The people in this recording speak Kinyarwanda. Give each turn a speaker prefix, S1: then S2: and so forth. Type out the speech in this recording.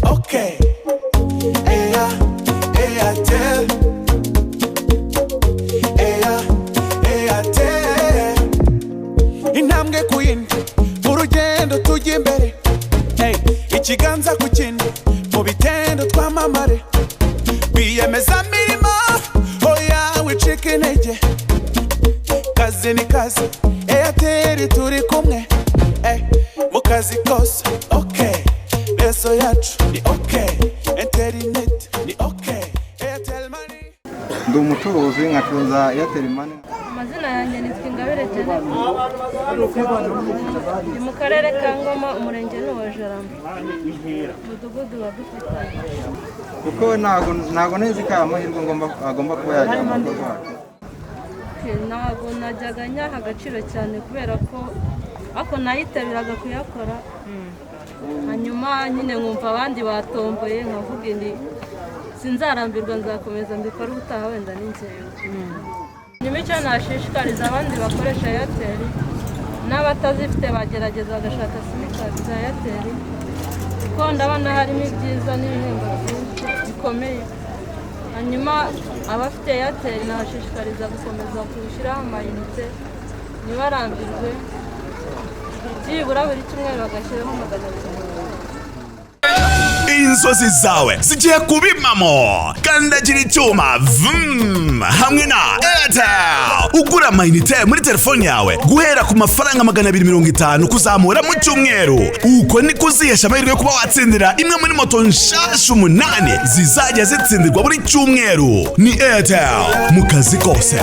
S1: Okay. Airtel. Airtel. Intambwe ku yindi mu rugendo tujya imbere. Ikiganza ku kindi mu bitendo twamamare. Biyemeza mirimo oya wicika intege. Kazi ni kazi Airtel turi kumwe mu kazi kose. Okay. Reso yacu ni okay. Internet ni okay. Airtel Money.
S2: Ndi umucuruzi nkacuruza Airtel Money.
S3: Amazina yanjye ni Twingabire Jennifer. Ndi mu karere ka Ngoma, umurenge ni wa Jarama, umudugudu wa Dufitanye.
S2: Kuko ntago nezi ko amahirwe agomba kuba yajya mu rugo rwacu.
S3: Ntago najyaga nyaha agaciro cyane kubera ko ako nayitabiraga kuyakora. Hanyuma nyine nkumva abandi batomboye nkavuga indi sinzarambirwa, nzakomeza mbikora ubutaha wenda n'inzego. Nyuma icyo nashishikariza abandi bakoresha Airtel n'abatazifite bagerageza bagashaka simukadi za Airtel, kuko ndabona harimo ibyiza n'ibihembo bikomeye. Hanyuma abafite Airtel nabashishikariza gukomeza gushyiraho amayinite ntibarambirwe, byibura buri cyumweru bagashyiraho 200.
S4: Inzozi zawe zigiye kubimamo. Kandagira icyuma hamwe na Airtel. Ugura amayinite muri telefone yawe guhera ku mafaranga 250 kuzamura mu cyumweru. Uko niko uzihesha amahirwe yo kuba watsindira imwe muri moto nshasha 8 zizajya zitsindirwa buri cyumweru. Ni Airtel mu kazi kose.